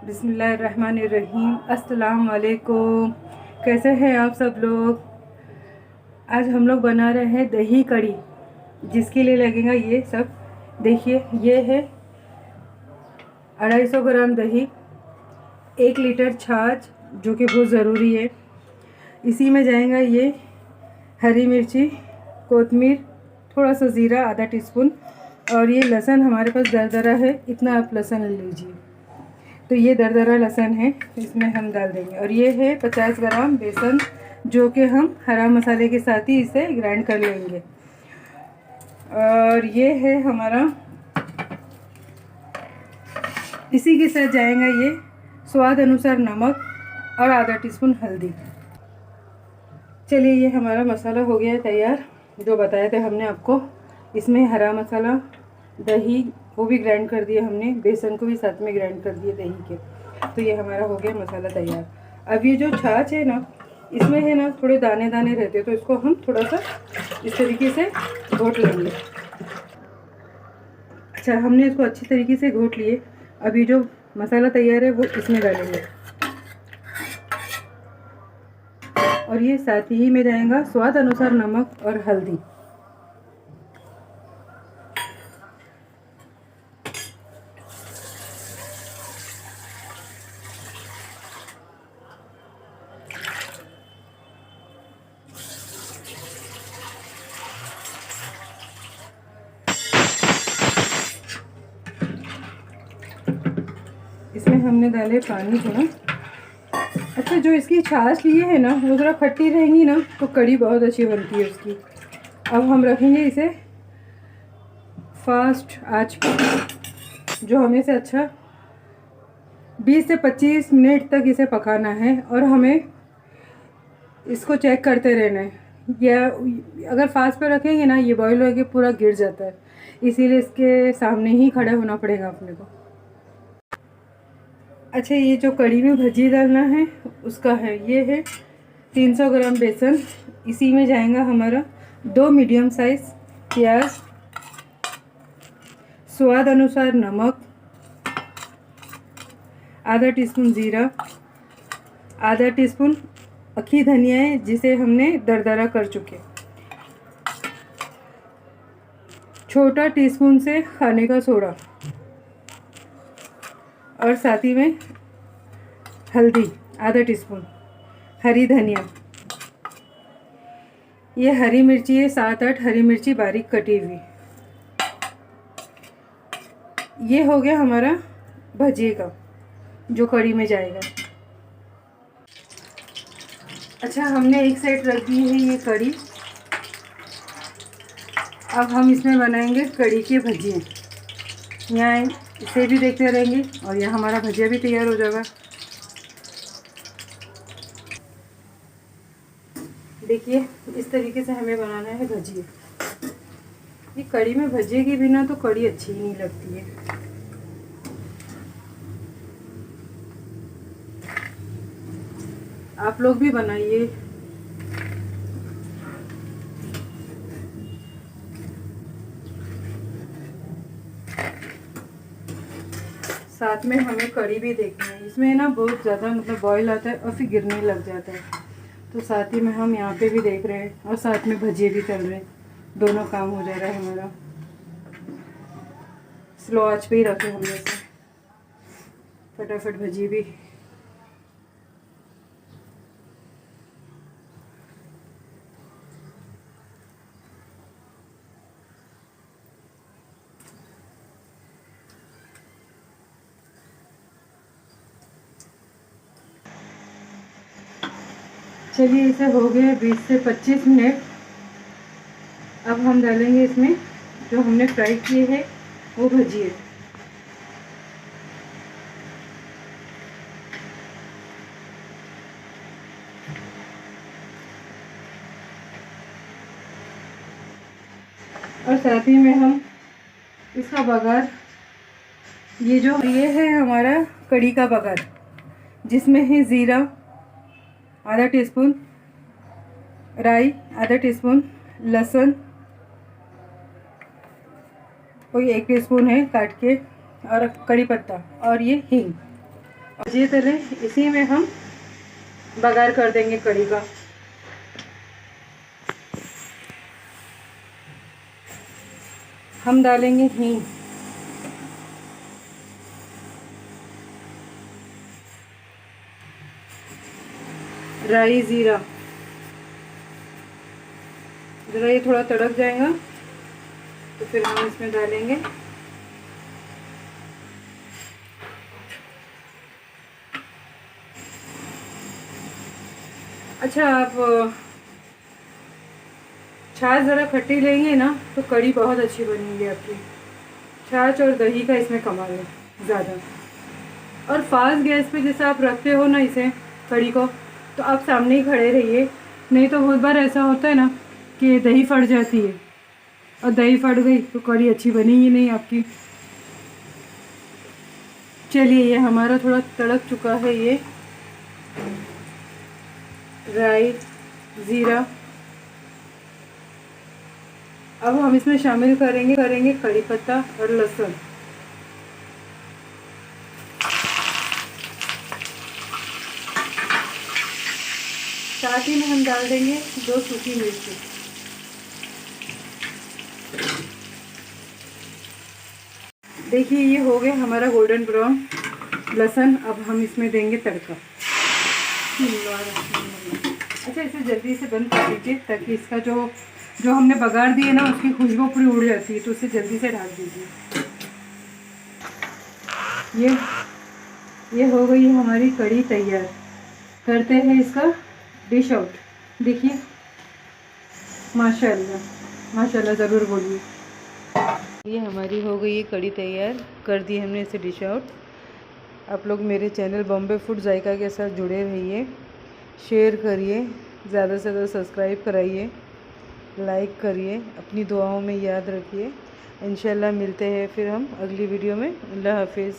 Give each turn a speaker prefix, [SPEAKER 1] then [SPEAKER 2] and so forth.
[SPEAKER 1] बिस्मिल्लाहिर्रहमानिर्रहीम। अस्सलाम वालेकुम। कैसे हैं आप सब लोग। आज हम लोग बना रहे हैं दही कड़ी, जिसके लिए लगेगा ये सब। देखिए, ये है 250 ग्राम दही, 1 लीटर छाछ जो कि बहुत ज़रूरी है। इसी में जाएगा ये हरी मिर्ची, कोतमीर, थोड़ा सा ज़ीरा, आधा टीस्पून, और ये लहसुन हमारे पास दरदरा है, इतना आप लहसुन लीजिए। तो ये दरदरा लहसुन है, इसमें हम डाल देंगे। और ये है 50 ग्राम बेसन, जो कि हम हरा मसाले के साथ ही इसे ग्राइंड कर लेंगे। और ये है हमारा, इसी के साथ जाएगा ये स्वाद अनुसार नमक और आधा टीस्पून हल्दी। चलिए, ये हमारा मसाला हो गया है तैयार, जो बताए थे हमने आपको। इसमें हरा मसाला, दही वो भी ग्राइंड कर दिया हमने, बेसन को भी साथ में ग्राइंड कर दिए दही के। तो ये हमारा हो गया मसाला तैयार। अब ये जो छाछ है ना, इसमें है ना थोड़े दाने दाने रहते हैं, तो इसको हम थोड़ा सा इस तरीके से घोट लेंगे। अच्छा, हमने इसको अच्छी तरीके से घोट लिए। अभी जो मसाला तैयार है वो इसमें डालेंगे, और ये साथ ही में जाएगा स्वाद अनुसार नमक और हल्दी। इसमें हमने डाले पानी थोड़ा। अच्छा, जो इसकी छाछ लिए है ना, वो थोड़ा खट्टी रहेंगी ना, तो कड़ी बहुत अच्छी बनती है उसकी। अब हम रखेंगे इसे फास्ट आंच पर, जो हमें से अच्छा 20 से 25 मिनट तक इसे पकाना है। और हमें इसको चेक करते रहना है, या अगर फास्ट पे रखेंगे ना, ये बॉईल होकर पूरा गिर जाता है। इसीलिए इसके सामने ही खड़ा होना पड़ेगा अपने को। अच्छा, ये जो कड़ी में भजी डालना है उसका है, ये है 300 ग्राम बेसन। इसी में जाएगा हमारा 2 मीडियम साइज़ प्याज, स्वाद अनुसार नमक, आधा टीस्पून ज़ीरा, आधा टीस्पून अखी धनिया है जिसे हमने दरदरा कर चुके, छोटा टीस्पून से खाने का सोडा, और साथ ही में हल्दी आधा टीस्पून, हरी धनिया। ये हरी मिर्ची है, 7-8 हरी मिर्ची बारीक कटी हुई। ये हो गया हमारा भजिए का, जो कड़ी में जाएगा। अच्छा, हमने एक साइड रख दी है ये कड़ी। अब हम इसमें बनाएंगे कड़ी के भजिए। यहाँ इसे भी देखते रहेंगे, और यहाँ हमारा भजिया भी तैयार हो जाएगा। देखिए, इस तरीके से हमें बनाना है भजिए। ये कड़ी में भजिए के बिना तो कड़ी अच्छी ही नहीं लगती है। आप लोग भी बनाइए। साथ में हमें कड़ी भी देखना है। इसमें ना बहुत ज़्यादा मतलब बॉईल आता है और फिर गिरने लग जाता है, तो साथ ही में हम यहाँ पे भी देख रहे हैं, और साथ में भजिए भी तल रहे हैं। दोनों काम हो जा रहा है हमारा। स्लो आंच पे ही रखे हमने इसे, फटाफट भजिए भी। चलिए, इसे हो गए 20 से 25 मिनट। अब हम डालेंगे इसमें जो हमने फ्राई किए हैं वो भजिए। और साथ ही में हम इसका बघार, ये है हमारा कड़ी का बघार, जिसमें है ज़ीरा आधा टीस्पून, राई आधा टीस्पून, लहसुन कोई 1 टीस्पून है काट के, और कड़ी पत्ता, और ये हींग, और ये तले इसी में हम बघार कर देंगे कढ़ी का। हम डालेंगे हींग, राई, ज़ीरा। ज़रा ये थोड़ा तड़क जाएगा तो फिर हम इसमें डालेंगे अच्छा, आप छाछ ज़रा खट्टी लेंगे ना तो कढ़ी बहुत अच्छी बनेगी आपकी। छाछ और दही का इसमें कमाल है ज़्यादा। और फास्ट गैस पे जैसे आप रखते हो ना इसे कढ़ी को, तो आप सामने ही खड़े रहिए, नहीं तो बहुत बार ऐसा होता है ना कि दही फट जाती है, और दही फट गई तो कढ़ी अच्छी बनेगी नहीं आपकी। चलिए, ये हमारा थोड़ा तड़क चुका है। ये राई, ज़ीरा। अब हम इसमें शामिल करेंगे कड़ी पत्ता और लहसुन। साथ ही में हम डाल देंगे 2 सूखी मिर्ची। देखिए, ये हो गया हमारा गोल्डन ब्राउन लहसुन। अब हम इसमें देंगे तड़का। अच्छा, इसे जल्दी से बंद कर दीजिए ताकि इसका जो हमने बघार दिए ना उसकी खुशबू पूरी उड़ जाती है, तो उसे जल्दी से ढक दीजिए। ये हो गई है हमारी कढ़ी तैयार। करते हैं इसका डिश आउट। देखिए, माशाल्लाह माशाल्लाह ज़रूर बोलिए। ये हमारी हो गई है कढ़ी तैयार, कर दी हमने इसे डिश आउट। आप लोग मेरे चैनल बॉम्बे फूड जायका के साथ जुड़े रहिए, शेयर करिए, ज़्यादा से ज़्यादा सब्सक्राइब कराइए, लाइक करिए, अपनी दुआओं में याद रखिए। इंशाल्लाह मिलते हैं फिर हम अगली वीडियो में। अल्लाह हाफिज़।